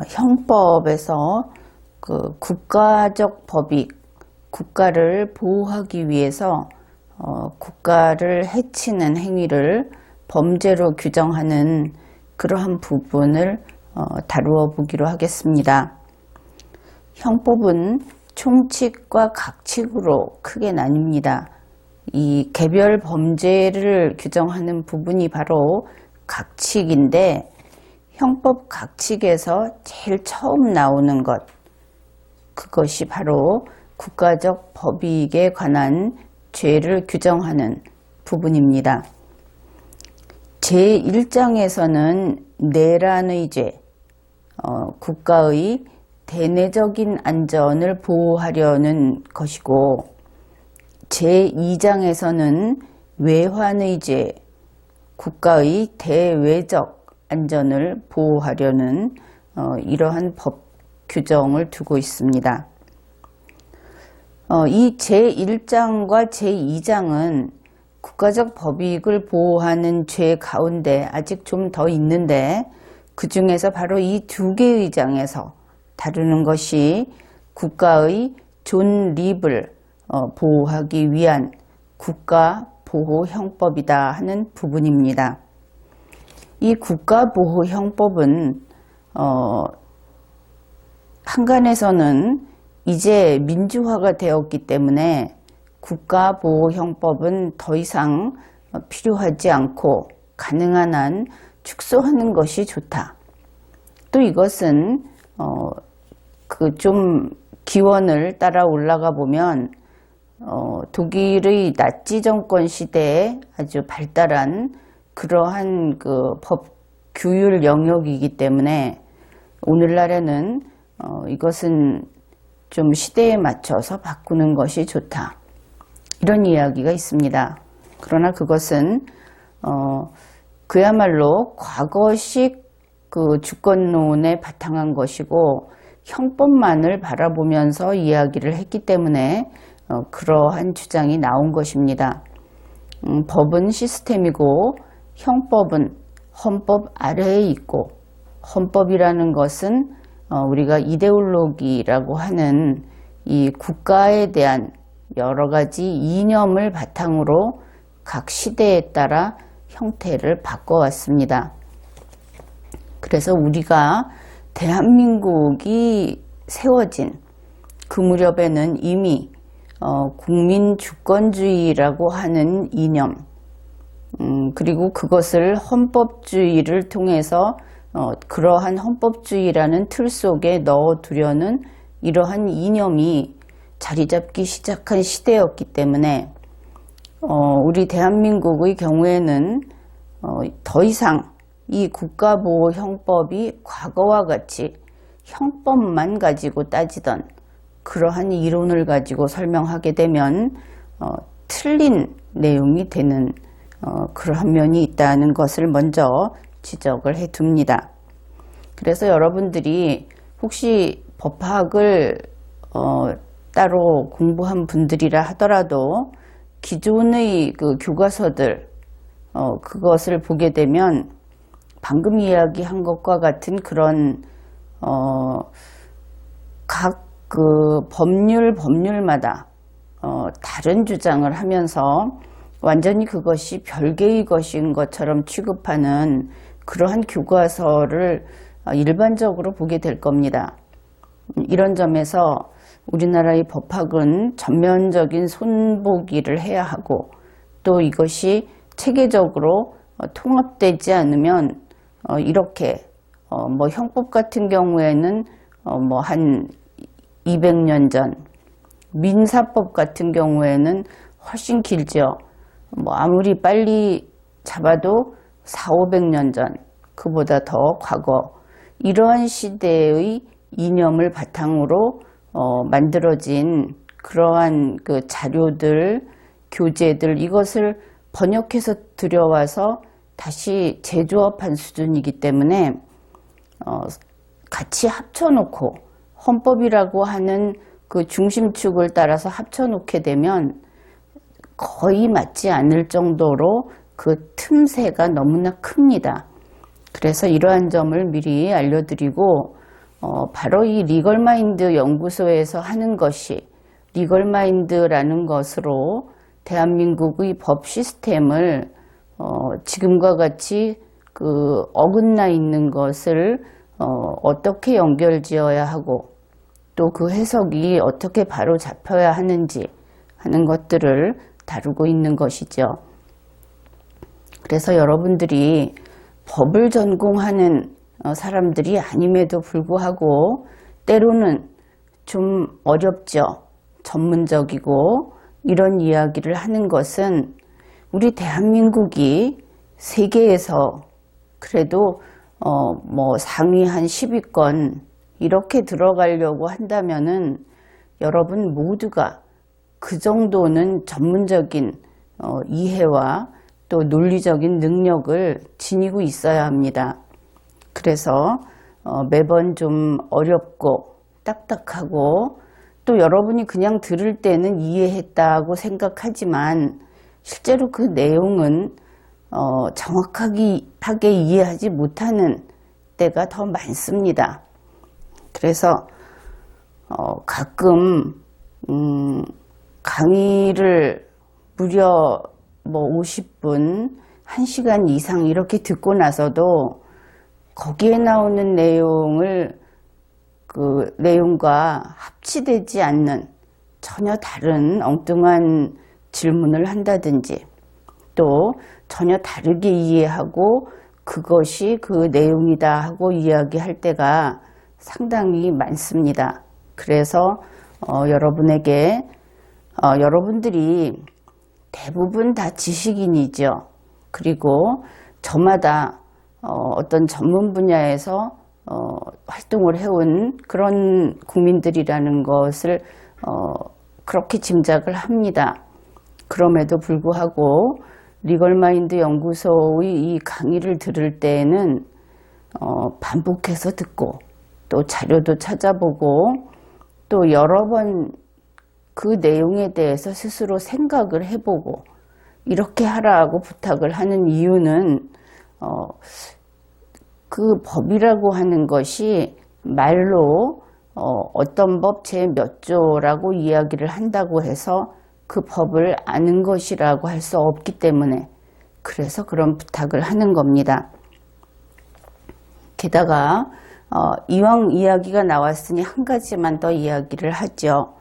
형법에서 그 국가적 법익, 국가를 보호하기 위해서 국가를 해치는 행위를 범죄로 규정하는 그러한 부분을 다루어 보기로 하겠습니다. 형법은 총칙과 각칙으로 크게 나뉩니다. 이 개별 범죄를 규정하는 부분이 바로 각칙인데, 형법 각칙에서 제일 처음 나오는 것, 그것이 바로 국가적 법익에 관한 죄를 규정하는 부분입니다. 제1장에서는 내란의 죄, 국가의 대내적인 안전을 보호하려는 것이고, 제2장에서는 외환의 죄, 국가의 대외적 안전을 보호하려는 이러한 법 규정을 두고 있습니다. 이 제1장과 제2장은 국가적 법익을 보호하는 죄 가운데 아직 좀 더 있는데, 그 중에서 바로 이 두 개의 장에서 다루는 것이 국가의 존립을 보호하기 위한 국가보호형법이다 하는 부분입니다. 이 국가보호형법은 한간에서는 이제 민주화가 되었기 때문에 국가보호형법은 더 이상 필요하지 않고 가능한 한 축소하는 것이 좋다. 또 이것은 그 좀 기원을 따라 올라가 보면 독일의 나치 정권 시대에 아주 발달한 그러한 그 법 규율 영역이기 때문에 오늘날에는 이것은 좀 시대에 맞춰서 바꾸는 것이 좋다, 이런 이야기가 있습니다. 그러나 그것은 그야말로 과거식 그 주권론에 바탕한 것이고, 형법만을 바라보면서 이야기를 했기 때문에 그러한 주장이 나온 것입니다. 법은 시스템이고 형법은 헌법 아래에 있고, 헌법이라는 것은 우리가 이데올로기라고 하는 이 국가에 대한 여러 가지 이념을 바탕으로 각 시대에 따라 형태를 바꿔왔습니다. 그래서 우리가 대한민국이 세워진 그 무렵에는 이미 국민주권주의라고 하는 이념, 그리고 그것을 헌법주의를 통해서 그러한 헌법주의라는 틀 속에 넣어두려는 이러한 이념이 자리 잡기 시작한 시대였기 때문에 우리 대한민국의 경우에는 더 이상 이 국가보호형법이 과거와 같이 형법만 가지고 따지던 그러한 이론을 가지고 설명하게 되면 틀린 내용이 되는 그러한 면이 있다는 것을 먼저 지적을 해 둡니다. 그래서 여러분들이 혹시 법학을 따로 공부한 분들이라 하더라도 기존의 그 교과서들 그것을 보게 되면 방금 이야기한 것과 같은 그런 각 그 법률마다 다른 주장을 하면서 완전히 그것이 별개의 것인 것처럼 취급하는 그러한 교과서를 일반적으로 보게 될 겁니다. 이런 점에서 우리나라의 법학은 전면적인 손보기를 해야 하고, 또 이것이 체계적으로 통합되지 않으면 이렇게 뭐 형법 같은 경우에는 뭐 한 200년 전, 민사법 같은 경우에는 훨씬 길죠. 뭐 아무리 빨리 잡아도 400~500년 전, 그보다 더 과거, 이러한 시대의 이념을 바탕으로 만들어진 그러한 그 자료들, 교재들, 이것을 번역해서 들여와서 다시 재조합한 수준이기 때문에 같이 합쳐놓고 헌법이라고 하는 그 중심축을 따라서 합쳐놓게 되면 거의 맞지 않을 정도로 그 틈새가 너무나 큽니다. 그래서 이러한 점을 미리 알려드리고, 바로 이 리걸마인드 연구소에서 하는 것이 리걸마인드라는 것으로 대한민국의 법 시스템을 지금과 같이 그 어긋나 있는 것을 어떻게 연결지어야 하고 또 그 해석이 어떻게 바로 잡혀야 하는지 하는 것들을 다루고 있는 것이죠. 그래서 여러분들이 법을 전공하는 사람들이 아님에도 불구하고 때로는 좀 어렵죠. 전문적이고 이런 이야기를 하는 것은 우리 대한민국이 세계에서 그래도 뭐 상위 한 10위권 이렇게 들어가려고 한다면은 여러분 모두가 그 정도는 전문적인 이해와 또 논리적인 능력을 지니고 있어야 합니다. 그래서 매번 좀 어렵고 딱딱하고 또 여러분이 그냥 들을 때는 이해했다고 생각하지만 실제로 그 내용은 정확하게 이해하지 못하는 때가 더 많습니다. 그래서 가끔 강의를 무려 뭐 50분, 1시간 이상 이렇게 듣고 나서도 거기에 나오는 내용을 그 내용과 합치되지 않는 전혀 다른 엉뚱한 질문을 한다든지 또 전혀 다르게 이해하고 그것이 그 내용이다 하고 이야기할 때가 상당히 많습니다. 그래서 여러분에게 여러분들이 대부분 다 지식인이죠. 그리고 저마다 어떤 전문 분야에서 활동을 해온 그런 국민들이라는 것을 그렇게 짐작을 합니다. 그럼에도 불구하고 리걸마인드 연구소의 이 강의를 들을 때에는 반복해서 듣고 또 자료도 찾아보고 또 여러 번 그 내용에 대해서 스스로 생각을 해보고 이렇게 하라고 부탁을 하는 이유는 그 법이라고 하는 것이 말로 어떤 법 제 몇 조라고 이야기를 한다고 해서 그 법을 아는 것이라고 할 수 없기 때문에 그래서 그런 부탁을 하는 겁니다. 게다가 이왕 이야기가 나왔으니 한 가지만 더 이야기를 하죠.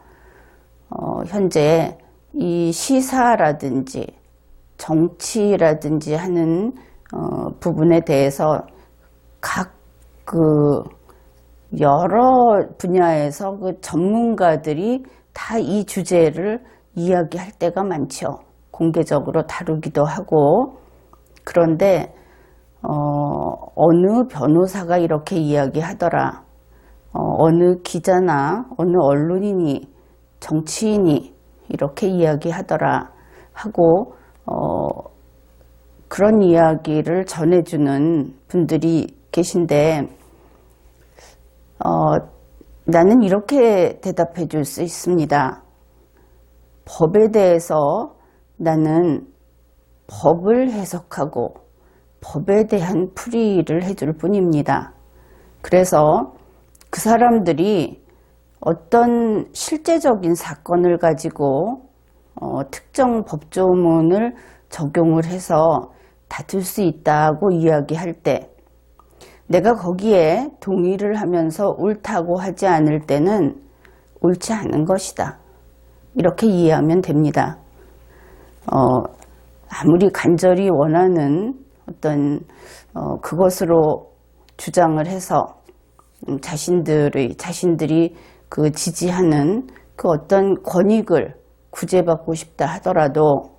현재 이 시사라든지 정치라든지 하는 부분에 대해서 각 그 여러 분야에서 그 전문가들이 다 이 주제를 이야기할 때가 많죠. 공개적으로 다루기도 하고. 그런데 어느 변호사가 이렇게 이야기하더라. 어느 기자나 어느 언론인이 정치인이 이렇게 이야기하더라 하고 그런 이야기를 전해주는 분들이 계신데 나는 이렇게 대답해 줄 수 있습니다. 법에 대해서 나는 법을 해석하고 법에 대한 풀이를 해줄 뿐입니다. 그래서 그 사람들이 어떤 실제적인 사건을 가지고 특정 법조문을 적용을 해서 다툴 수 있다고 이야기할 때 내가 거기에 동의를 하면서 옳다고 하지 않을 때는 옳지 않은 것이다. 이렇게 이해하면 됩니다. 아무리 간절히 원하는 어떤 그것으로 주장을 해서 자신들이 그 지지하는 그 어떤 권익을 구제받고 싶다 하더라도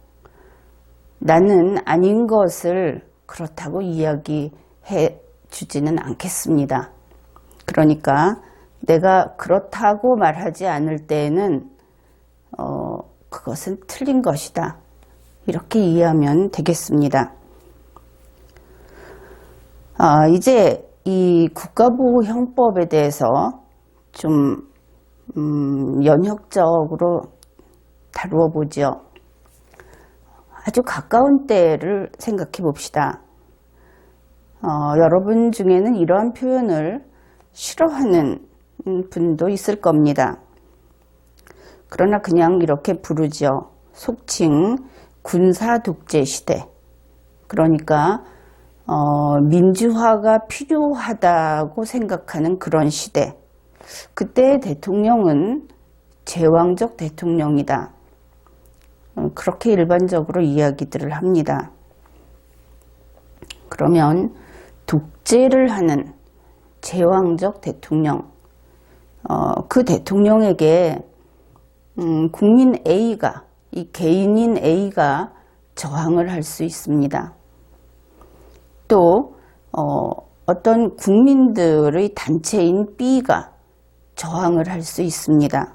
나는 아닌 것을 그렇다고 이야기해 주지는 않겠습니다. 그러니까 내가 그렇다고 말하지 않을 때에는 그것은 틀린 것이다. 이렇게 이해하면 되겠습니다. 이제 이 국가보호형법에 대해서 좀 연역적으로 다루어 보죠. 아주 가까운 때를 생각해 봅시다. 여러분 중에는 이러한 표현을 싫어하는 분도 있을 겁니다. 그러나 그냥 이렇게 부르죠. 속칭 군사 독재 시대. 그러니까 민주화가 필요하다고 생각하는 그런 시대. 그때의 대통령은 제왕적 대통령이다. 그렇게 일반적으로 이야기들을 합니다. 그러면 독재를 하는 제왕적 대통령, 그 대통령에게 국민 A가, 이 개인인 A가 저항을 할 수 있습니다. 또 어떤 국민들의 단체인 B가 저항을 할 수 있습니다.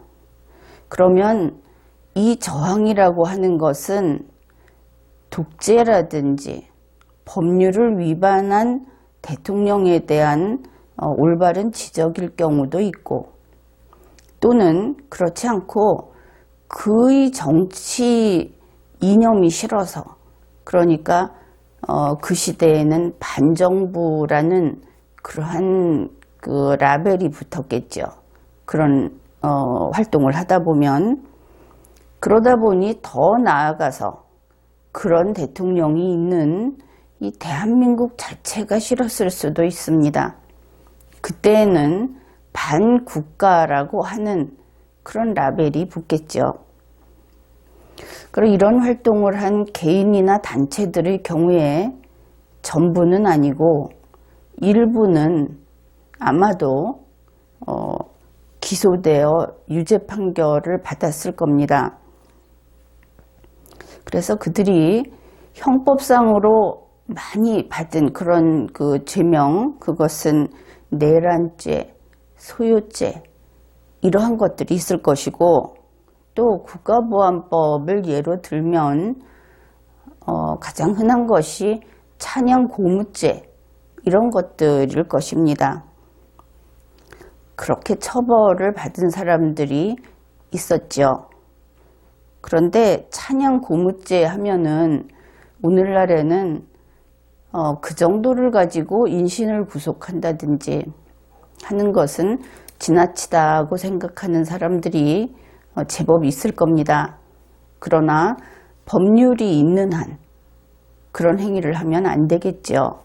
그러면 이 저항이라고 하는 것은 독재라든지 법률을 위반한 대통령에 대한 올바른 지적일 경우도 있고, 또는 그렇지 않고 그의 정치 이념이 싫어서, 그러니까 그 시대에는 반정부라는 그러한 그 라벨이 붙었겠죠. 그런 활동을 하다 보면, 그러다 보니 더 나아가서 그런 대통령이 있는 이 대한민국 자체가 싫었을 수도 있습니다. 그때는 반국가라고 하는 그런 라벨이 붙겠죠. 그리고 이런 활동을 한 개인이나 단체들의 경우에 전부는 아니고 일부는 아마도 기소되어 유죄 판결을 받았을 겁니다. 그래서 그들이 형법상으로 많이 받은 그런 그 죄명, 그것은 내란죄, 소요죄 이러한 것들이 있을 것이고, 또 국가보안법을 예로 들면 가장 흔한 것이 찬양고무죄 이런 것들일 것입니다. 그렇게 처벌을 받은 사람들이 있었죠. 그런데 찬양고무죄 하면은 오늘날에는 그 정도를 가지고 인신을 구속한다든지 하는 것은 지나치다고 생각하는 사람들이 제법 있을 겁니다. 그러나 법률이 있는 한 그런 행위를 하면 안 되겠죠.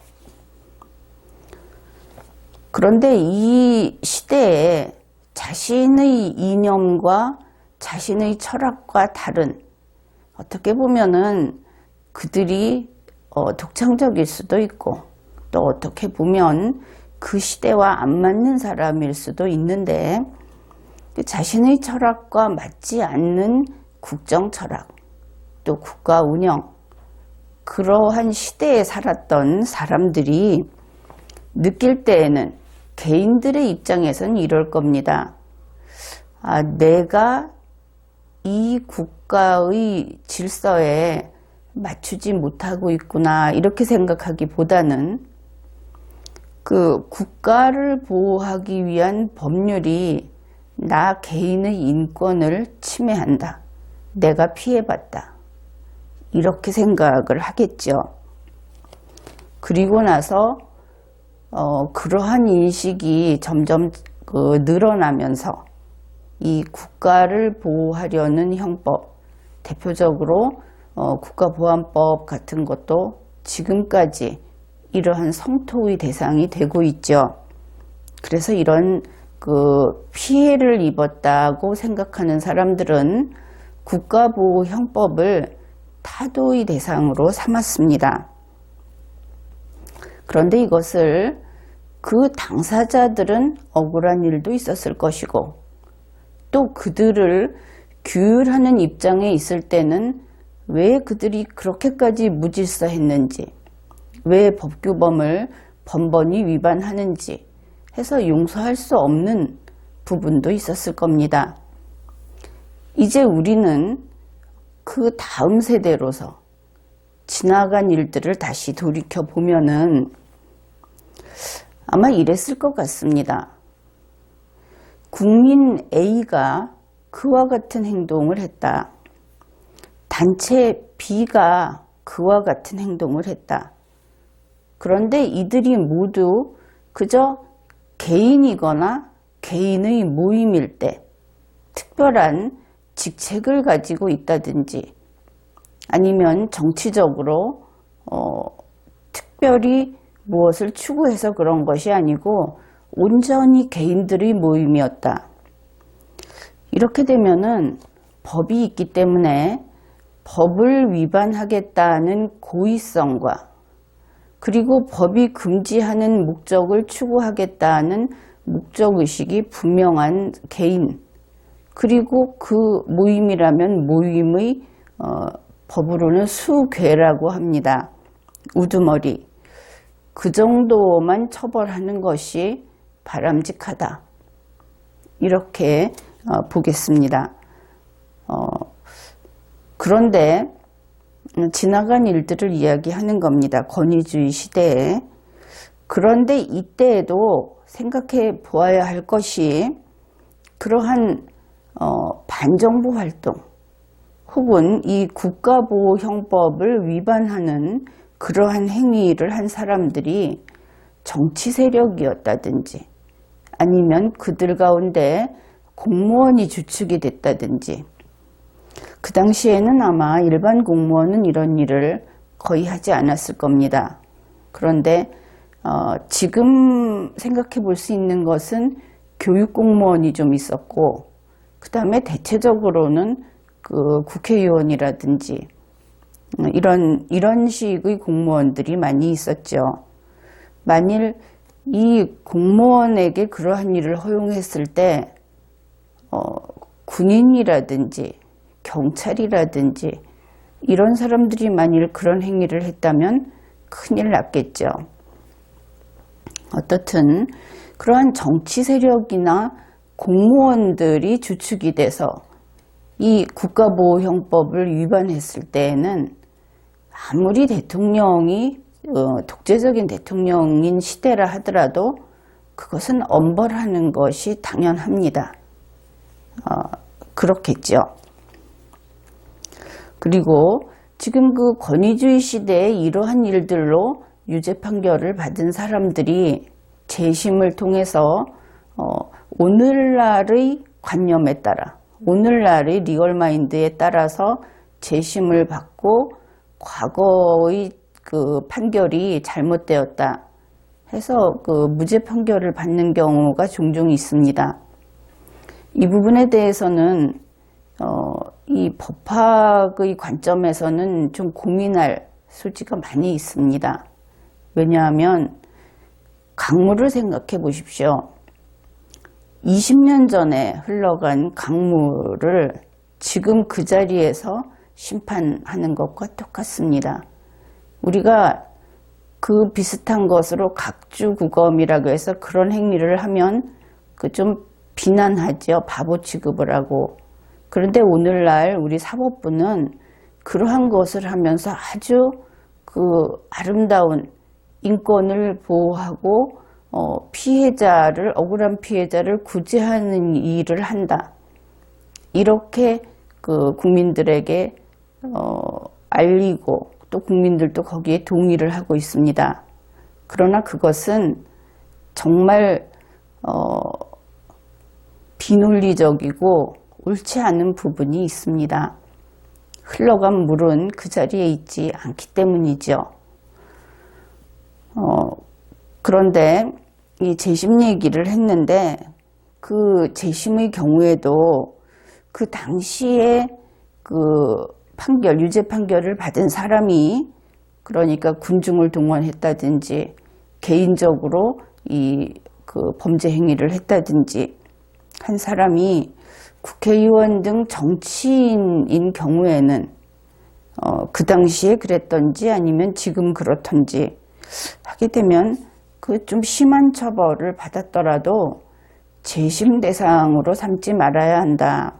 그런데 이 시대에 자신의 이념과 자신의 철학과 다른, 어떻게 보면은 그들이 독창적일 수도 있고, 또 어떻게 보면 그 시대와 안 맞는 사람일 수도 있는데, 자신의 철학과 맞지 않는 국정 철학, 또 국가 운영, 그러한 시대에 살았던 사람들이 느낄 때에는 개인들의 입장에서는 이럴 겁니다. 내가 이 국가의 질서에 맞추지 못하고 있구나, 이렇게 생각하기보다는 그 국가를 보호하기 위한 법률이 나 개인의 인권을 침해한다, 내가 피해봤다, 이렇게 생각을 하겠죠. 그리고 나서 그러한 인식이 점점 늘어나면서 이 국가를 보호하려는 형법, 대표적으로 국가보안법 같은 것도 지금까지 이러한 성토의 대상이 되고 있죠. 그래서 이런 피해를 입었다고 생각하는 사람들은 국가보호형법을 타도의 대상으로 삼았습니다. 그런데 이것을 그 당사자들은 억울한 일도 있었을 것이고, 또 그들을 규율하는 입장에 있을 때는 왜 그들이 그렇게까지 무질서했는지, 왜 법규범을 번번이 위반하는지 해서 용서할 수 없는 부분도 있었을 겁니다. 이제 우리는 그 다음 세대로서 지나간 일들을 다시 돌이켜 보면은 아마 이랬을 것 같습니다. 국민 A가 그와 같은 행동을 했다. 단체 B가 그와 같은 행동을 했다. 그런데 이들이 모두 그저 개인이거나 개인의 모임일 때 특별한 직책을 가지고 있다든지 아니면 정치적으로 특별히 무엇을 추구해서 그런 것이 아니고 온전히 개인들의 모임이었다. 이렇게 되면은 법이 있기 때문에 법을 위반하겠다는 고의성과 그리고 법이 금지하는 목적을 추구하겠다는 목적의식이 분명한 개인, 그리고 그 모임이라면 모임의 법으로는 수괴라고 합니다. 우두머리. 그 정도만 처벌하는 것이 바람직하다. 이렇게 보겠습니다. 그런데 지나간 일들을 이야기하는 겁니다. 권위주의 시대에. 그런데 이때에도 생각해 보아야 할 것이 그러한 반정부 활동 혹은 이 국가보호형법을 위반하는 그러한 행위를 한 사람들이 정치 세력이었다든지 아니면 그들 가운데 공무원이 주축이 됐다든지, 그 당시에는 아마 일반 공무원은 이런 일을 거의 하지 않았을 겁니다. 그런데 지금 생각해 볼 수 있는 것은 교육 공무원이 좀 있었고, 그 다음에 대체적으로는 그 국회의원이라든지 이런 식의 공무원들이 많이 있었죠. 만일 이 공무원에게 그러한 일을 허용했을 때 군인이라든지 경찰이라든지 이런 사람들이 만일 그런 행위를 했다면 큰일 났겠죠. 어떻든 그러한 정치 세력이나 공무원들이 주축이 돼서 이 국가보호형법을 위반했을 때에는 아무리 대통령이 독재적인 대통령인 시대라 하더라도 그것은 엄벌하는 것이 당연합니다. 그렇겠죠. 그리고 지금 그 권위주의 시대에 이러한 일들로 유죄 판결을 받은 사람들이 재심을 통해서 오늘날의 관념에 따라, 오늘날의 리얼마인드에 따라서 재심을 받고 과거의 그 판결이 잘못되었다 해서 그 무죄 판결을 받는 경우가 종종 있습니다. 이 부분에 대해서는 이 법학의 관점에서는 좀 고민할 소지가 많이 있습니다. 왜냐하면 강물을 생각해 보십시오. 20년 전에 흘러간 강물을 지금 그 자리에서 심판하는 것과 똑같습니다. 우리가 그 비슷한 것으로 각주구검이라고 해서 그런 행위를 하면 그 좀 비난하죠. 바보 취급을 하고. 그런데 오늘날 우리 사법부는 그러한 것을 하면서 아주 그 아름다운 인권을 보호하고 억울한 피해자를 구제하는 일을 한다. 이렇게 그 국민들에게 알리고 또 국민들도 거기에 동의를 하고 있습니다. 그러나 그것은 정말 비논리적이고 옳지 않은 부분이 있습니다. 흘러간 물은 그 자리에 있지 않기 때문이죠. 그런데 이 재심 얘기를 했는데 그 재심의 경우에도 그 당시에 그 판결, 유죄 판결을 받은 사람이 그러니까 군중을 동원했다든지 개인적으로 이 그 범죄 행위를 했다든지 한 사람이 국회의원 등 정치인인 경우에는 그 당시에 그랬던지 아니면 지금 그렇던지 하게 되면 그 좀 심한 처벌을 받았더라도 재심 대상으로 삼지 말아야 한다.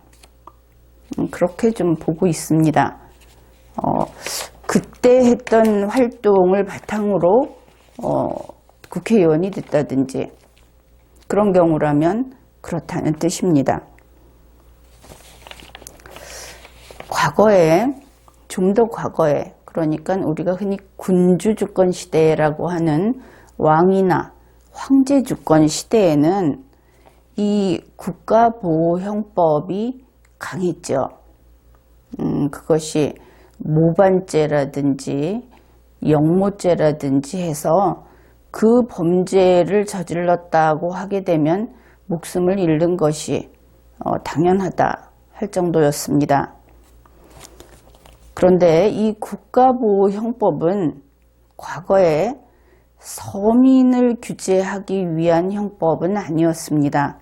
그렇게 좀 보고 있습니다. 그때 했던 활동을 바탕으로 국회의원이 됐다든지 그런 경우라면 그렇다는 뜻입니다. 과거에, 좀 더 과거에, 그러니까 우리가 흔히 군주주권 시대라고 하는 왕이나 황제 주권 시대에는 이 국가보호형법이 강했죠. 그것이 모반죄라든지 영모죄라든지 해서 그 범죄를 저질렀다고 하게 되면 목숨을 잃는 것이 당연하다 할 정도였습니다. 그런데 이 국가보호형법은 과거에 서민을 규제하기 위한 형법은 아니었습니다.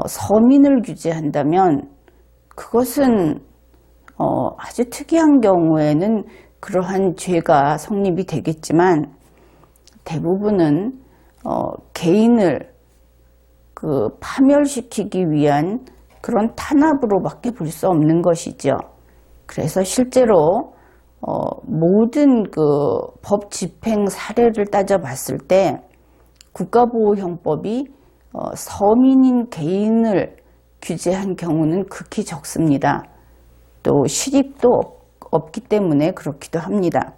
서민을 규제한다면 그것은 아주 특이한 경우에는 그러한 죄가 성립이 되겠지만 대부분은 개인을 파멸시키기 위한 그런 탄압으로밖에 볼 수 없는 것이죠. 그래서 실제로 모든 법 집행 사례를 따져봤을 때 국가보호형법이 서민인 개인을 규제한 경우는 극히 적습니다. 또 실익도 없기 때문에 그렇기도 합니다.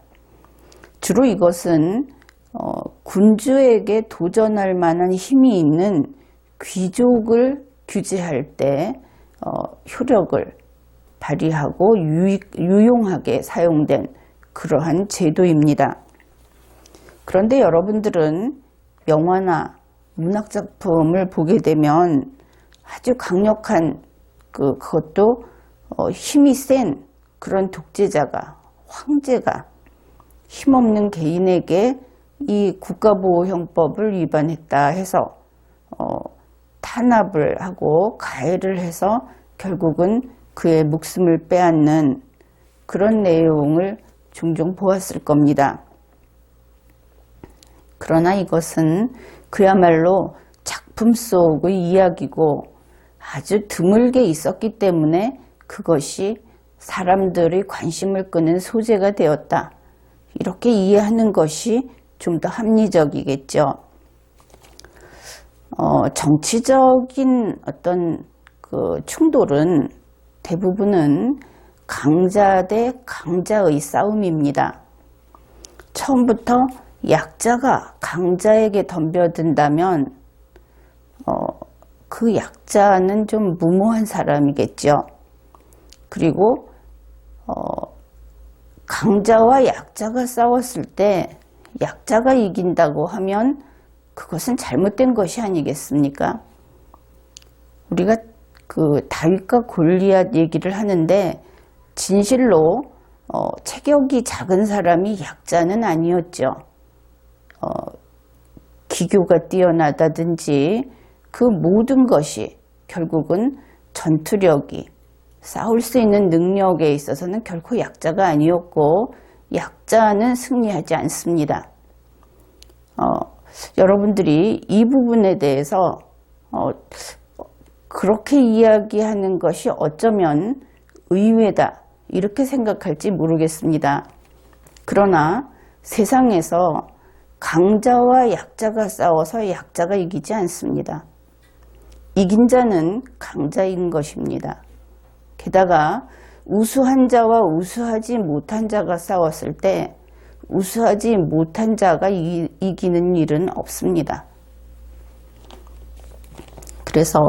주로 이것은 군주에게 도전할 만한 힘이 있는 귀족을 규제할 때 효력을 발휘하고 유용하게 사용된 그러한 제도입니다. 그런데 여러분들은 영화나 문학작품을 보게 되면 아주 강력한 그것도 힘이 센 그런 독재자가, 황제가 힘없는 개인에게 이 국가보호형법을 위반했다 해서 탄압을 하고 가해를 해서 결국은 그의 목숨을 빼앗는 그런 내용을 종종 보았을 겁니다. 그러나 이것은 그야말로 작품 속의 이야기고 아주 드물게 있었기 때문에 그것이 사람들의 관심을 끄는 소재가 되었다. 이렇게 이해하는 것이 좀 더 합리적이겠죠. 정치적인 어떤 충돌은 대부분은 강자 대 강자의 싸움입니다. 처음부터 약자가 강자에게 덤벼든다면 그 약자는 좀 무모한 사람이겠죠. 그리고 강자와 약자가 싸웠을 때 약자가 이긴다고 하면 그것은 잘못된 것이 아니겠습니까? 우리가 다윗과 골리앗 얘기를 하는데 진실로 체격이 작은 사람이 약자는 아니었죠. 기교가 뛰어나다든지 그 모든 것이 결국은 전투력이 싸울 수 있는 능력에 있어서는 결코 약자가 아니었고 약자는 승리하지 않습니다. 여러분들이 이 부분에 대해서 그렇게 이야기하는 것이 어쩌면 의외다 이렇게 생각할지 모르겠습니다. 그러나 세상에서 강자와 약자가 싸워서 약자가 이기지 않습니다. 이긴 자는 강자인 것입니다. 게다가 우수한 자와 우수하지 못한 자가 싸웠을 때 우수하지 못한 자가 이기는 일은 없습니다. 그래서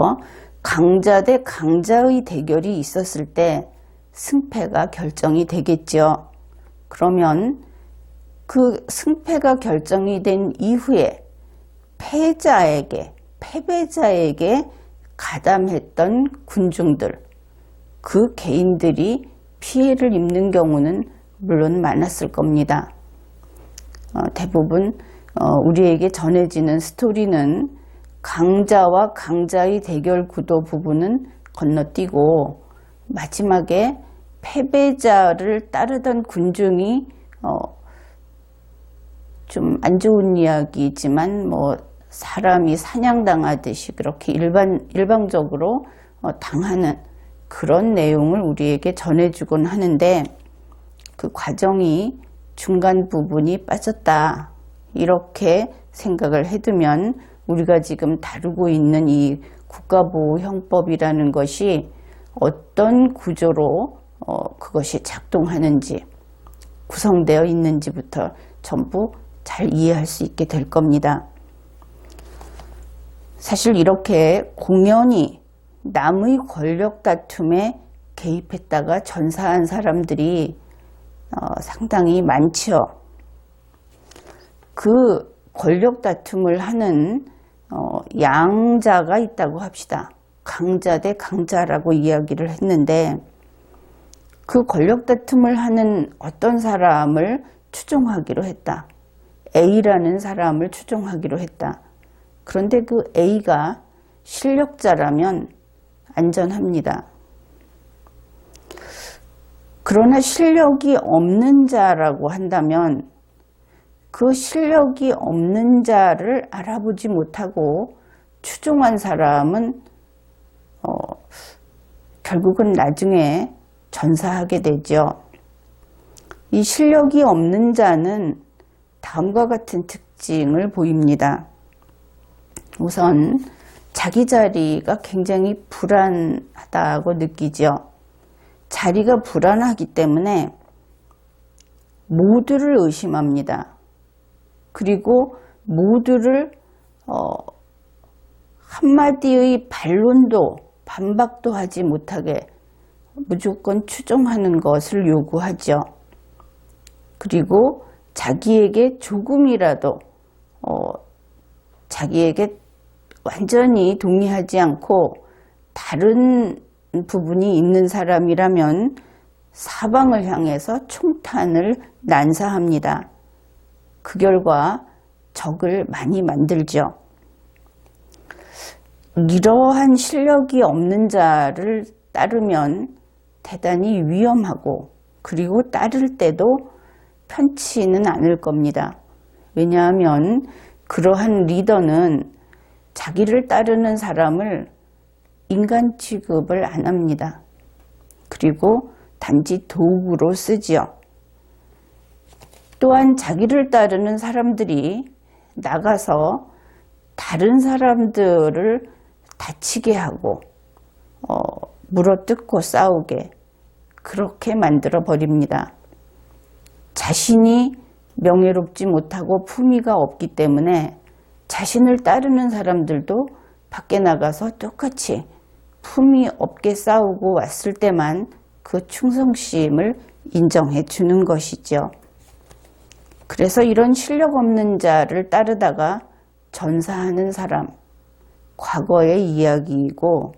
강자 대 강자의 대결이 있었을 때 승패가 결정이 되겠죠. 그러면 그 승패가 결정이 된 이후에 패배자에게 가담했던 군중들, 그 개인들이 피해를 입는 경우는 물론 많았을 겁니다. 대부분 우리에게 전해지는 스토리는 강자와 강자의 대결 구도 부분은 건너뛰고 마지막에 패배자를 따르던 군중이 좀 안 좋은 이야기지만 사람이 사냥당하듯이 그렇게 일방적으로 당하는 그런 내용을 우리에게 전해주곤 하는데 그 과정이 중간 부분이 빠졌다 이렇게 생각을 해두면 우리가 지금 다루고 있는 이 국가보호형법이라는 것이 어떤 구조로 그것이 작동하는지 구성되어 있는지부터 전부 잘 이해할 수 있게 될 겁니다. 사실 이렇게 공연히 남의 권력 다툼에 개입했다가 전사한 사람들이 상당히 많죠. 그 권력 다툼을 하는 양자가 있다고 합시다. 강자 대 강자라고 이야기를 했는데 그 권력 다툼을 하는 어떤 사람을 추종하기로 했다. A라는 사람을 추종하기로 했다. 그런데 그 A가 실력자라면 안전합니다. 그러나 실력이 없는 자라고 한다면 그 실력이 없는 자를 알아보지 못하고 추종한 사람은 결국은 나중에 전사하게 되죠. 이 실력이 없는 자는 다음과 같은 특징을 보입니다. 우선 자기 자리가 굉장히 불안하다고 느끼죠. 자리가 불안하기 때문에 모두를 의심합니다. 그리고 모두를 한마디의 반론도 반박도 하지 못하게 무조건 추종하는 것을 요구하죠. 그리고 자기에게 조금이라도 자기에게 완전히 동의하지 않고 다른 부분이 있는 사람이라면 사방을 향해서 총탄을 난사합니다. 그 결과 적을 많이 만들죠. 이러한 실력이 없는 자를 따르면 대단히 위험하고 그리고 따를 때도 편치는 않을 겁니다. 왜냐하면 그러한 리더는 자기를 따르는 사람을 인간 취급을 안 합니다. 그리고 단지 도구로 쓰지요. 또한 자기를 따르는 사람들이 나가서 다른 사람들을 다치게 하고 물어뜯고 싸우게 그렇게 만들어 버립니다. 자신이 명예롭지 못하고 품위가 없기 때문에 자신을 따르는 사람들도 밖에 나가서 똑같이 품위 없게 싸우고 왔을 때만 그 충성심을 인정해 주는 것이죠. 그래서 이런 실력 없는 자를 따르다가 전사하는 사람, 과거의 이야기이고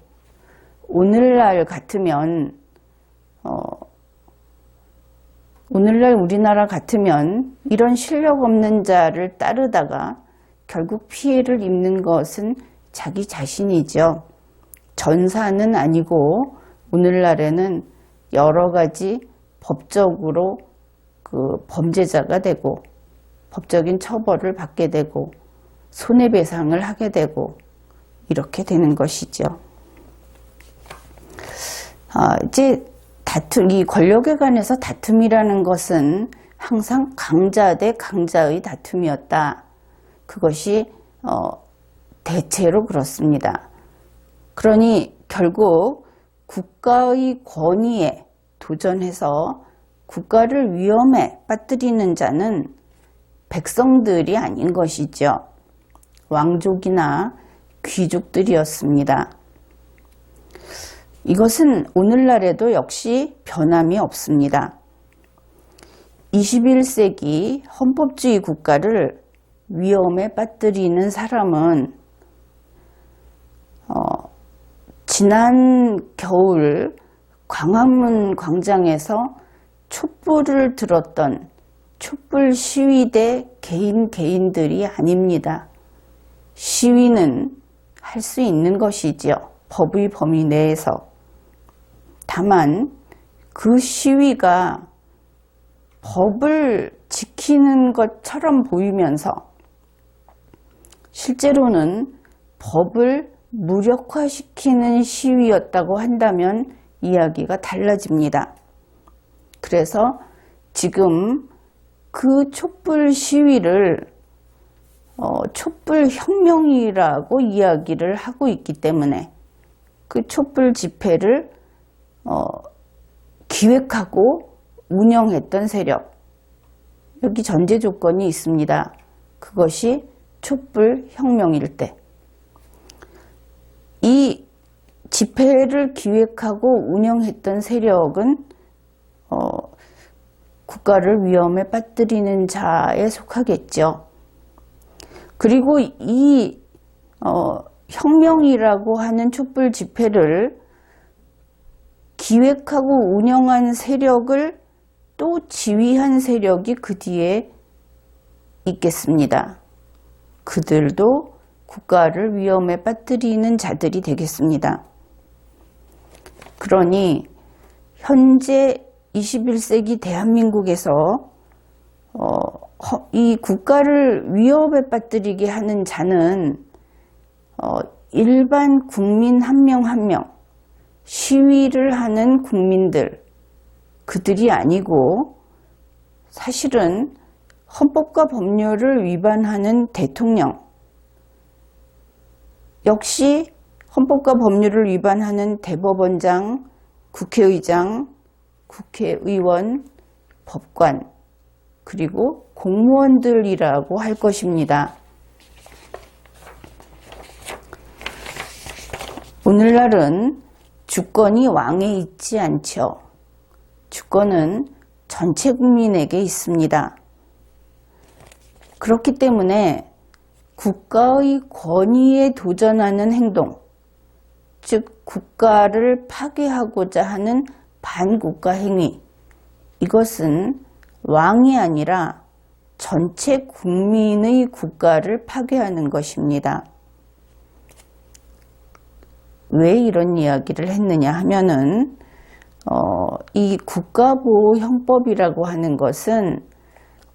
오늘날 같으면 오늘날 우리나라 같으면 이런 실력 없는 자를 따르다가 결국 피해를 입는 것은 자기 자신이죠. 전사는 아니고 오늘날에는 여러 가지 법적으로 그 범죄자가 되고 법적인 처벌을 받게 되고 손해배상을 하게 되고 이렇게 되는 것이죠. 이제 이 권력에 관해서 다툼이라는 것은 항상 강자 대 강자의 다툼이었다. 그것이 대체로 그렇습니다. 그러니 결국 국가의 권위에 도전해서 국가를 위험에 빠뜨리는 자는 백성들이 아닌 것이죠. 왕족이나 귀족들이었습니다. 이것은 오늘날에도 역시 변함이 없습니다. 21세기 헌법주의 국가를 위험에 빠뜨리는 사람은 지난 겨울 광화문 광장에서 촛불을 들었던 촛불 시위대 개인들이 아닙니다. 시위는 할 수 있는 것이지요. 법의 범위 내에서. 다만 그 시위가 법을 지키는 것처럼 보이면서 실제로는 법을 무력화시키는 시위였다고 한다면 이야기가 달라집니다. 그래서 지금 그 촛불 시위를 촛불 혁명이라고 이야기를 하고 있기 때문에 그 촛불 집회를 기획하고 운영했던 세력, 여기 전제 조건이 있습니다. 그것이 촛불 혁명일 때. 이 집회를 기획하고 운영했던 세력은 국가를 위험에 빠뜨리는 자에 속하겠죠. 그리고 이 혁명이라고 하는 촛불 집회를 기획하고 운영한 세력을 또 지휘한 세력이 그 뒤에 있겠습니다. 그들도 국가를 위험에 빠뜨리는 자들이 되겠습니다. 그러니 현재 21세기 대한민국에서 이 국가를 위협에 빠뜨리게 하는 자는 일반 국민 한 명 한 명, 시위를 하는 국민들, 그들이 아니고 사실은 헌법과 법률을 위반하는 대통령, 역시 헌법과 법률을 위반하는 대법원장, 국회의장, 국회의원, 법관, 그리고 공무원들이라고 할 것입니다. 오늘날은 주권이 왕에 있지 않죠. 주권은 전체 국민에게 있습니다. 그렇기 때문에 국가의 권위에 도전하는 행동, 즉 국가를 파괴하고자 하는 반국가 행위, 이것은 왕이 아니라 전체 국민의 국가를 파괴하는 것입니다. 왜 이런 이야기를 했느냐 하면은 이 국가보호형법이라고 하는 것은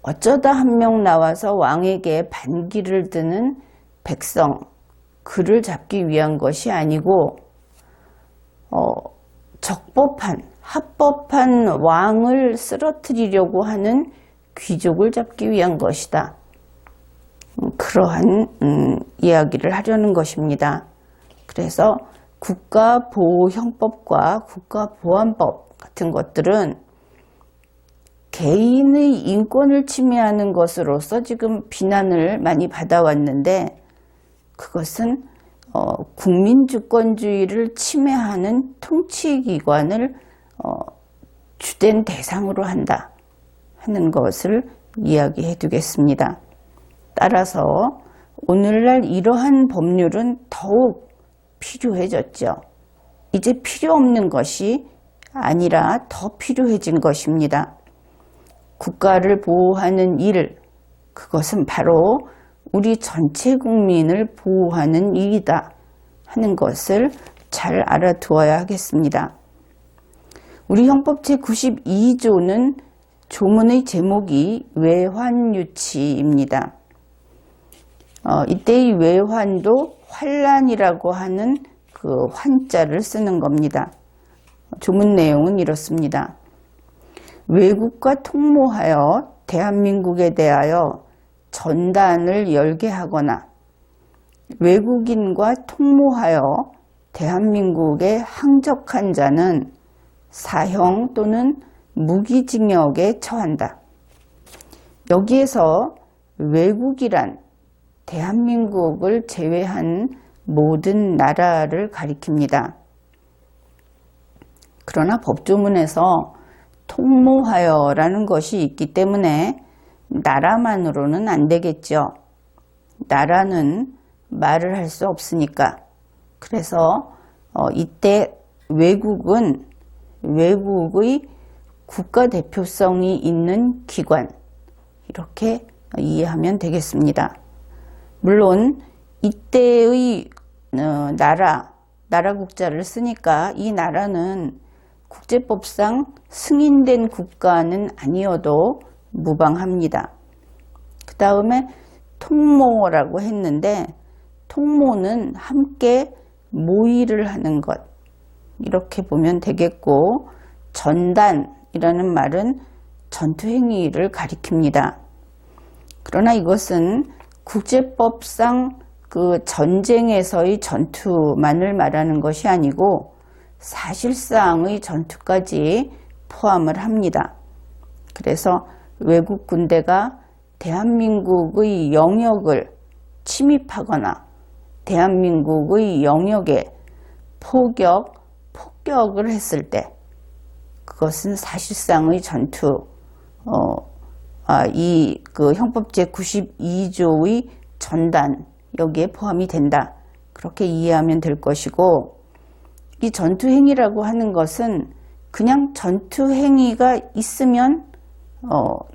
어쩌다 한 명 나와서 왕에게 반기를 드는 백성, 그를 잡기 위한 것이 아니고 적법한, 합법한 왕을 쓰러뜨리려고 하는 귀족을 잡기 위한 것이다. 그러한 이야기를 하려는 것입니다. 그래서 국가보호형법과 국가보안법 같은 것들은 개인의 인권을 침해하는 것으로서 지금 비난을 많이 받아왔는데, 그것은 국민주권주의를 침해하는 통치기관을 주된 대상으로 한다 하는 것을 이야기해 두겠습니다. 따라서 오늘날 이러한 법률은 더욱 필요해졌죠. 이제 필요 없는 것이 아니라 더 필요해진 것입니다. 국가를 보호하는 일, 그것은 바로 우리 전체 국민을 보호하는 일이다 하는 것을 잘 알아두어야 하겠습니다. 우리 헌법 제92조는 조문의 제목이 외환유치입니다. 이때의 외환도 환란이라고 하는 그 환자를 쓰는 겁니다. 조문 내용은 이렇습니다. 외국과 통모하여 대한민국에 대하여 전단을 열게 하거나 외국인과 통모하여 대한민국에 항적한 자는 사형 또는 무기징역에 처한다. 여기에서 외국이란 대한민국을 제외한 모든 나라를 가리킵니다. 그러나 법조문에서 통모하여라는 것이 있기 때문에 나라만으로는 안 되겠죠. 나라는 말을 할 수 없으니까. 그래서 이때 외국은 외국의 국가대표성이 있는 기관, 이렇게 이해하면 되겠습니다. 물론 이때의 나라 국자를 쓰니까 이 나라는 국제법상 승인된 국가는 아니어도 무방합니다. 그 다음에 통모라고 했는데, 통모는 함께 모의를 하는 것, 이렇게 보면 되겠고, 전단이라는 말은 전투행위를 가리킵니다. 그러나 이것은 국제법상 그 전쟁에서의 전투만을 말하는 것이 아니고 사실상의 전투까지 포함을 합니다. 그래서 외국 군대가 대한민국의 영역을 침입하거나 대한민국의 영역에 폭격을 했을 때 그것은 사실상의 전투, 그 형법 제92조의 전단 여기에 포함이 된다. 그렇게 이해하면 될 것이고, 이 전투행위라고 하는 것은 그냥 전투행위가 있으면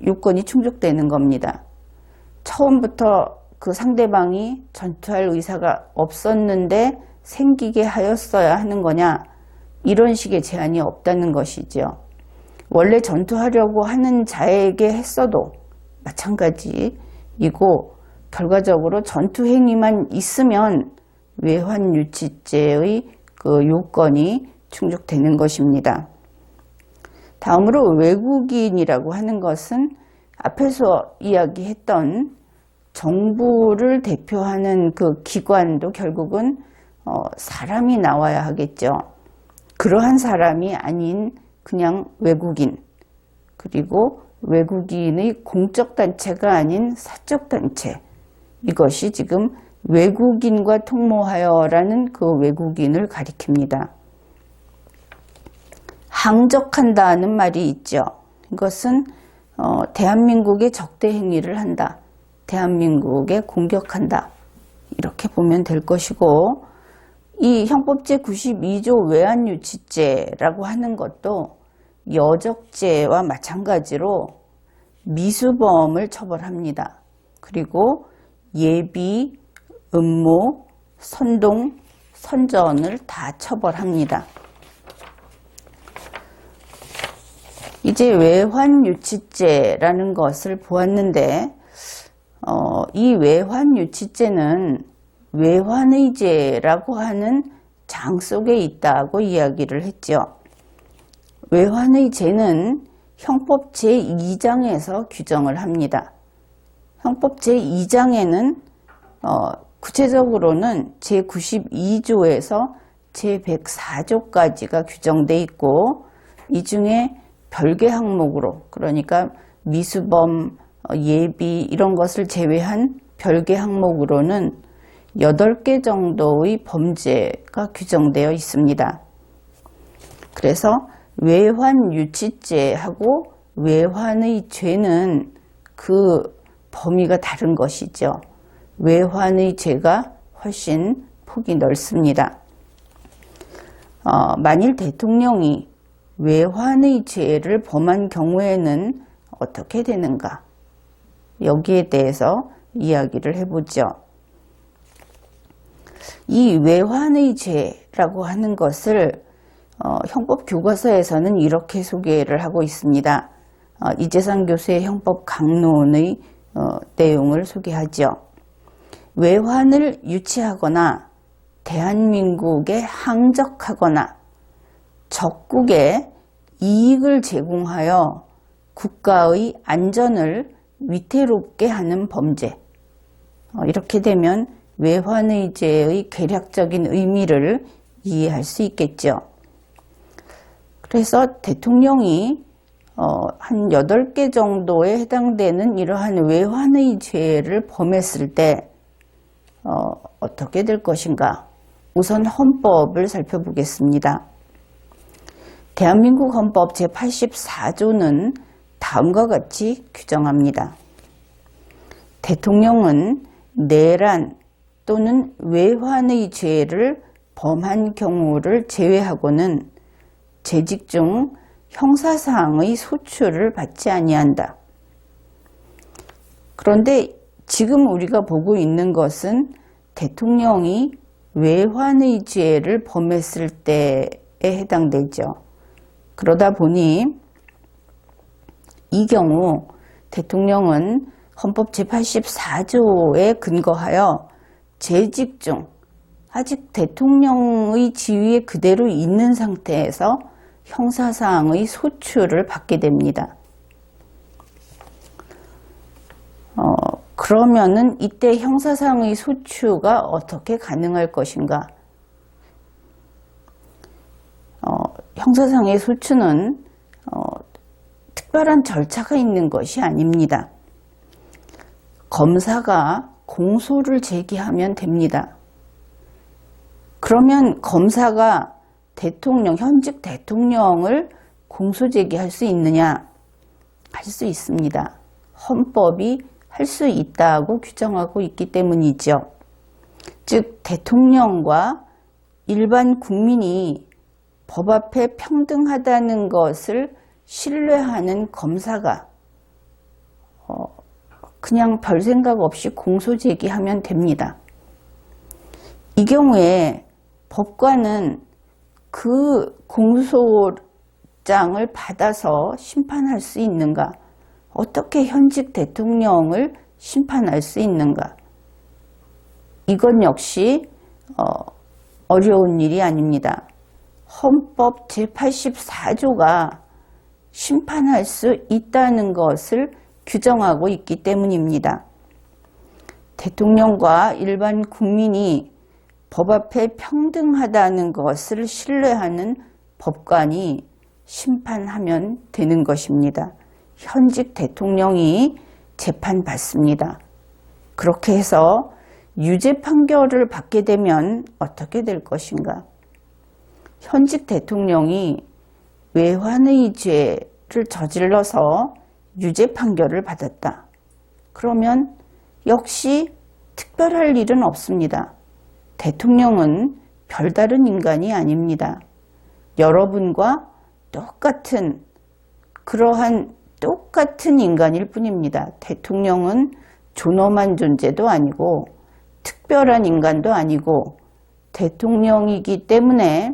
요건이 충족되는 겁니다. 처음부터 그 상대방이 전투할 의사가 없었는데 생기게 하였어야 하는 거냐, 이런 식의 제한이 없다는 것이죠. 원래 전투하려고 하는 자에게 했어도 마찬가지이고, 결과적으로 전투행위만 있으면 외환유치죄의 그 요건이 충족되는 것입니다. 다음으로 외국인이라고 하는 것은 앞에서 이야기했던 정부를 대표하는 그 기관도 결국은 사람이 나와야 하겠죠. 그러한 사람이 아닌 그냥 외국인, 그리고 외국인의 공적단체가 아닌 사적단체, 이것이 지금 외국인과 통모하여라는 그 외국인을 가리킵니다. 항적한다는 말이 있죠. 이것은 대한민국의 적대 행위를 한다, 대한민국에 공격한다, 이렇게 보면 될 것이고, 이 형법 제92조 외환유치죄라고 하는 것도 여적죄와 마찬가지로 미수범을 처벌합니다. 그리고 예비, 음모, 선동, 선전을 다 처벌합니다. 이제 외환유치죄라는 것을 보았는데, 이 외환유치죄는 외환의 죄라고 하는 장 속에 있다고 이야기를 했죠. 외환의 죄는 형법 제2장에서 규정을 합니다. 형법 제2장에는 구체적으로는 제92조에서 제104조까지가 규정되어 있고, 이 중에 별개 항목으로, 그러니까 미수범, 예비 이런 것을 제외한 별개 항목으로는 8개 정도의 범죄가 규정되어 있습니다. 그래서 외환유치죄하고 외환의 죄는 그 범위가 다른 것이죠. 외환의 죄가 훨씬 폭이 넓습니다. 만일 대통령이 외환의 죄를 범한 경우에는 어떻게 되는가? 여기에 대해서 이야기를 해보죠. 이 외환의 죄라고 하는 것을 형법 교과서에서는 이렇게 소개를 하고 있습니다. 이재상 교수의 형법 강론의 내용을 소개하죠. 외환을 유치하거나 대한민국에 항적하거나 적국에 이익을 제공하여 국가의 안전을 위태롭게 하는 범죄. 이렇게 되면 외환의 죄의 개략적인 의미를 이해할 수 있겠죠. 그래서 대통령이 한 8개 정도에 해당되는 이러한 외환의 죄를 범했을 때 어떻게 될 것인가? 우선 헌법을 살펴보겠습니다. 대한민국 헌법 제84조는 다음과 같이 규정합니다. 대통령은 내란 또는 외환의 죄를 범한 경우를 제외하고는 재직 중 형사사항의 소출을 받지 아니한다. 그런데 지금 우리가 보고 있는 것은 대통령이 외환의 죄를 범했을 때에 해당되죠. 그러다 보니 이 경우 대통령은 헌법 제84조에 근거하여 재직 중 아직 대통령의 지위에 그대로 있는 상태에서 형사사항의 소출을 받게 됩니다. 그러면은 이때 형사사항의 소추가 어떻게 가능할 것인가? 형사상의 소추는 특별한 절차가 있는 것이 아닙니다. 검사가 공소를 제기하면 됩니다. 그러면 검사가 현직 대통령을 공소제기할 수 있느냐? 할 수 있습니다. 헌법이 할 수 있다고 규정하고 있기 때문이죠. 즉 대통령과 일반 국민이 법 앞에 평등하다는 것을 신뢰하는 검사가 그냥 별 생각 없이 공소제기하면 됩니다. 이 경우에 법관은 그 공소장을 받아서 심판할 수 있는가? 어떻게 현직 대통령을 심판할 수 있는가? 이건 역시 어려운 일이 아닙니다. 헌법 제84조가 심판할 수 있다는 것을 규정하고 있기 때문입니다. 대통령과 일반 국민이 법 앞에 평등하다는 것을 신뢰하는 법관이 심판하면 되는 것입니다. 현직 대통령이 재판받습니다. 그렇게 해서 유죄 판결을 받게 되면 어떻게 될 것인가? 현직 대통령이 외환의 죄를 저질러서 유죄 판결을 받았다. 그러면 역시 특별할 일은 없습니다. 대통령은 별다른 인간이 아닙니다. 여러분과 그러한 똑같은 인간일 뿐입니다. 대통령은 존엄한 존재도 아니고 특별한 인간도 아니고 대통령이기 때문에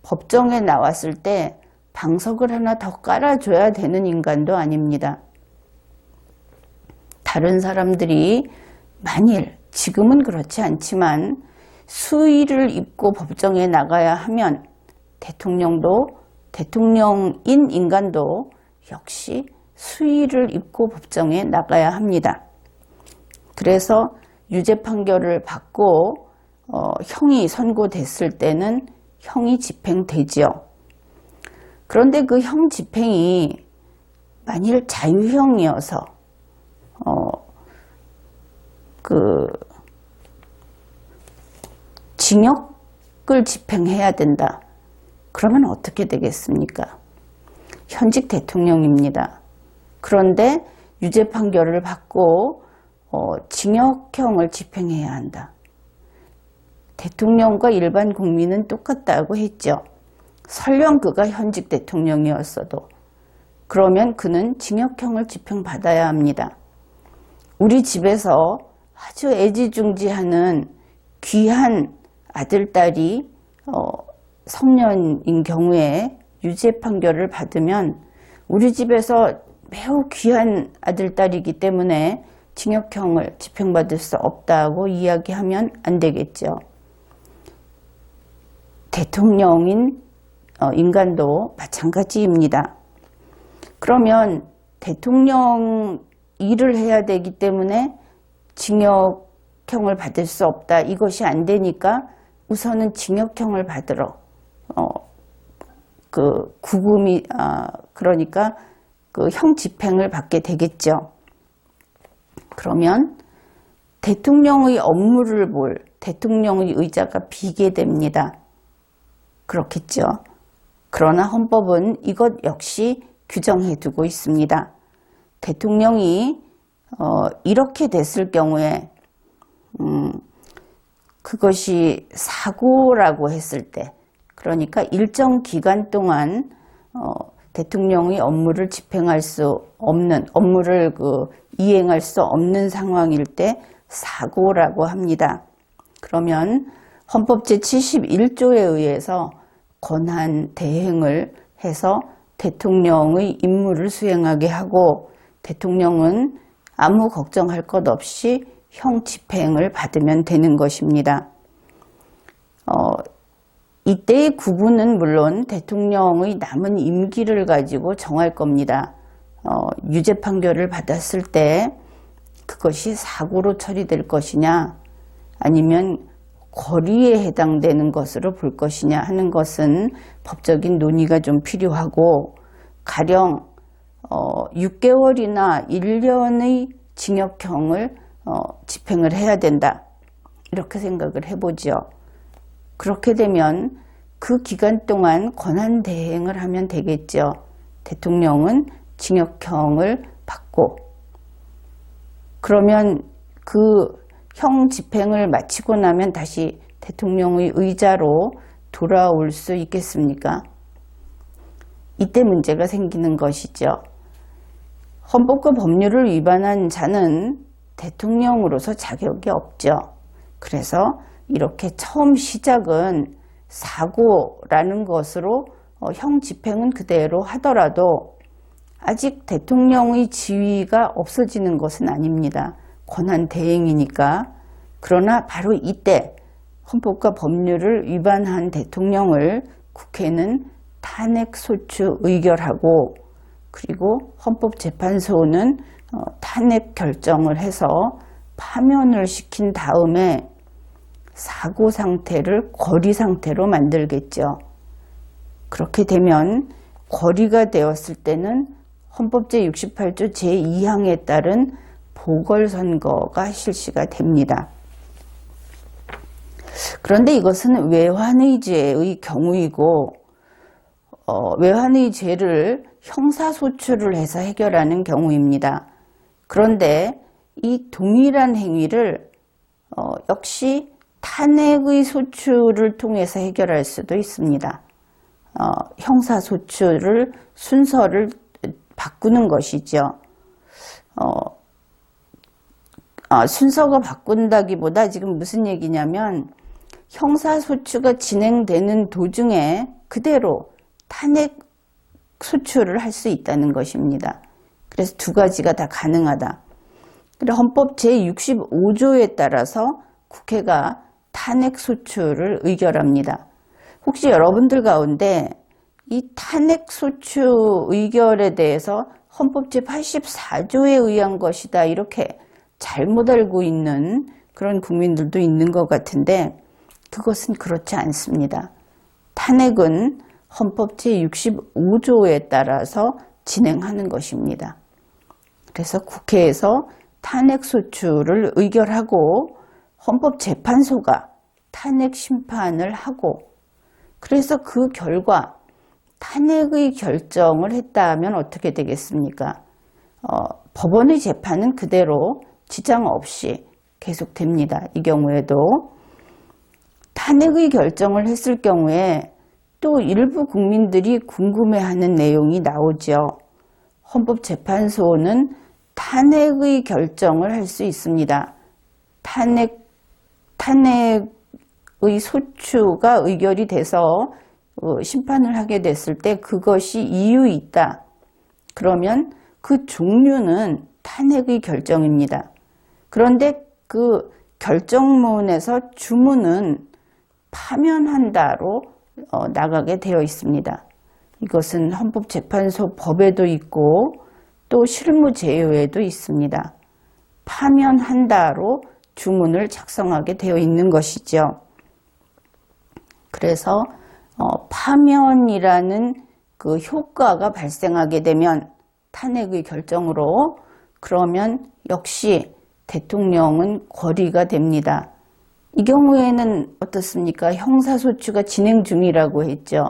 법정에 나왔을 때 방석을 하나 더 깔아줘야 되는 인간도 아닙니다. 다른 사람들이 만일 지금은 그렇지 않지만 수의를 입고 법정에 나가야 하면 대통령인 인간도 역시 수의를 입고 법정에 나가야 합니다. 그래서 유죄 판결을 받고 형이 선고됐을 때는 형이 집행되지요. 그런데 그 형 집행이 만일 자유형이어서 징역을 집행해야 된다. 그러면 어떻게 되겠습니까? 현직 대통령입니다. 그런데 유죄 판결을 받고 징역형을 집행해야 한다. 대통령과 일반 국민은 똑같다고 했죠. 설령 그가 현직 대통령이었어도 그러면 그는 징역형을 집행받아야 합니다. 우리 집에서 아주 애지중지하는 귀한 아들, 딸이 성년인 경우에 유죄 판결을 받으면 우리 집에서 매우 귀한 아들, 딸이기 때문에 징역형을 집행받을 수 없다고 이야기하면 안 되겠죠. 대통령인 인간도 마찬가지입니다. 그러면 대통령 일을 해야 되기 때문에 징역형을 받을 수 없다. 이것이 안 되니까 우선은 징역형을 받으러 그러니까 그 형 집행을 받게 되겠죠. 그러면 대통령의 업무를 볼 대통령의 의자가 비게 됩니다. 그렇겠죠. 그러나 헌법은 이것 역시 규정해 두고 있습니다. 대통령이 이렇게 됐을 경우에 그것이 사고라고 했을 때, 그러니까 일정 기간 동안 대통령의 업무를 집행할 수 없는, 업무를 이행할 수 없는 상황일 때 사고라고 합니다. 그러면 헌법 제71조에 의해서 권한 대행을 해서 대통령의 임무를 수행하게 하고 대통령은 아무 걱정할 것 없이 형 집행을 받으면 되는 것입니다. 이때의 구분은 물론 대통령의 남은 임기를 가지고 정할 겁니다. 유죄 판결을 받았을 때 그것이 사고로 처리될 것이냐 아니면 거리에 해당되는 것으로 볼 것이냐 하는 것은 법적인 논의가 좀 필요하고 가령 6개월이나 1년의 징역형을 집행을 해야 된다. 이렇게 생각을 해보죠. 그렇게 되면 그 기간 동안 권한 대행을 하면 되겠죠. 대통령은 징역형을 받고, 그러면 그 형 집행을 마치고 나면 다시 대통령의 의자로 돌아올 수 있겠습니까? 이때 문제가 생기는 것이죠. 헌법과 법률을 위반한 자는 대통령으로서 자격이 없죠. 그래서 이렇게 처음 시작은 사고라는 것으로 형 집행은 그대로 하더라도 아직 대통령의 지위가 없어지는 것은 아닙니다. 권한 대행이니까. 그러나 바로 이때 헌법과 법률을 위반한 대통령을 국회는 탄핵소추 의결하고, 그리고 헌법재판소는 탄핵 결정을 해서 파면을 시킨 다음에 사고 상태를 거리 상태로 만들겠죠. 그렇게 되면 거리가 되었을 때는 헌법 제68조 제2항에 따른 보궐선거가 실시가 됩니다. 그런데 이것은 외환의죄의 경우이고, 외환의죄를 형사소추를 해서 해결하는 경우입니다. 그런데 이 동일한 행위를 역시 탄핵의 소추를 통해서 해결할 수도 있습니다. 형사소추를 순서를 바꾸는 것이죠. 순서가 바꾼다기보다 지금 무슨 얘기냐면 형사소추가 진행되는 도중에 그대로 탄핵 소추를 할 수 있다는 것입니다. 그래서 두 가지가 다 가능하다. 헌법 제65조에 따라서 국회가 탄핵 소추를 의결합니다. 혹시 여러분들 가운데 이 탄핵 소추 의결에 대해서 헌법 제84조에 의한 것이다 이렇게 잘못 알고 있는 그런 국민들도 있는 것 같은데, 그것은 그렇지 않습니다. 탄핵은 헌법 제65조에 따라서 진행하는 것입니다. 그래서 국회에서 탄핵소추를 의결하고 헌법재판소가 탄핵 심판을 하고, 그래서 그 결과 탄핵의 결정을 했다 하면 어떻게 되겠습니까? 법원의 재판은 그대로 지장 없이 계속됩니다. 이 경우에도 탄핵의 결정을 했을 경우에 또 일부 국민들이 궁금해하는 내용이 나오죠. 헌법재판소는 탄핵의 결정을 할 수 있습니다. 탄핵의 소추가 의결이 돼서 심판을 하게 됐을 때 그것이 이유 있다. 그러면 그 종류는 탄핵의 결정입니다. 그런데 그 결정문에서 주문은 파면한다로 나가게 되어 있습니다. 이것은 헌법재판소 법에도 있고 또 실무제요에도 있습니다. 파면한다로 주문을 작성하게 되어 있는 것이죠. 그래서 파면이라는 그 효과가 발생하게 되면 탄핵의 결정으로, 그러면 역시 대통령은 거리가 됩니다. 이 경우에는 어떻습니까? 형사소추가 진행 중이라고 했죠.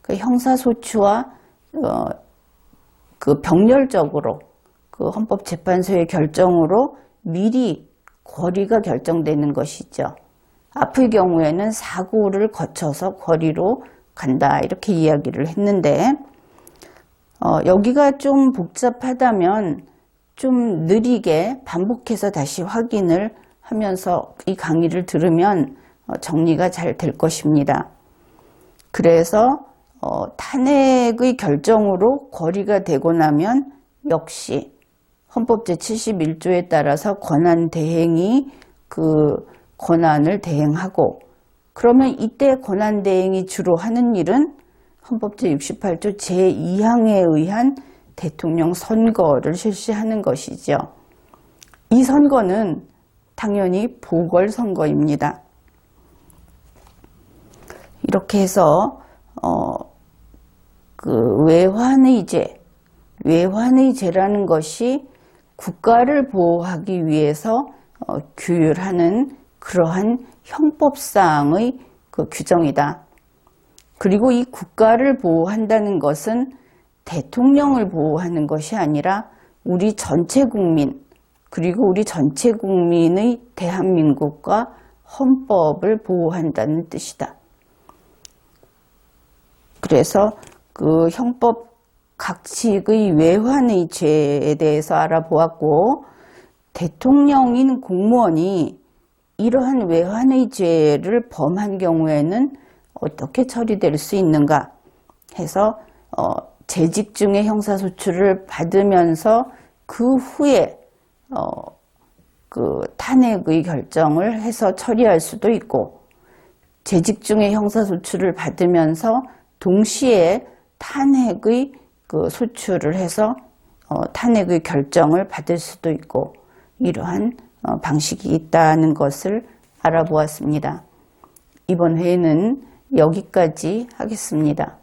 그 형사소추와 그 병렬적으로 그 헌법재판소의 결정으로 미리 거리가 결정되는 것이죠. 앞의 경우에는 사고를 거쳐서 거리로 간다 이렇게 이야기를 했는데, 여기가 좀 복잡하다면 좀 느리게 반복해서 다시 확인을 하면서 이 강의를 들으면 정리가 잘 될 것입니다. 그래서 탄핵의 결정으로 거리가 되고 나면 역시 헌법 제71조에 따라서 권한 대행이 그 권한을 대행하고, 그러면 이때 권한 대행이 주로 하는 일은 헌법 제68조 제2항에 의한 대통령 선거를 실시하는 것이죠. 이 선거는 당연히 보궐선거입니다. 이렇게 해서 그 외환의죄라는 것이 국가를 보호하기 위해서 규율하는 그러한 형법상의 그 규정이다. 그리고 이 국가를 보호한다는 것은 대통령을 보호하는 것이 아니라 우리 전체 국민, 그리고 우리 전체 국민의 대한민국과 헌법을 보호한다는 뜻이다. 그래서 그 형법 각칙의 외환의 죄에 대해서 알아보았고, 대통령인 공무원이 이러한 외환의 죄를 범한 경우에는 어떻게 처리될 수 있는가 해서 재직 중에 형사소출을 받으면서 그 후에 그 탄핵의 결정을 해서 처리할 수도 있고, 재직 중에 형사소출을 받으면서 동시에 탄핵의 그 소출을 해서 탄핵의 결정을 받을 수도 있고, 이러한 방식이 있다는 것을 알아보았습니다. 이번 회에는 여기까지 하겠습니다.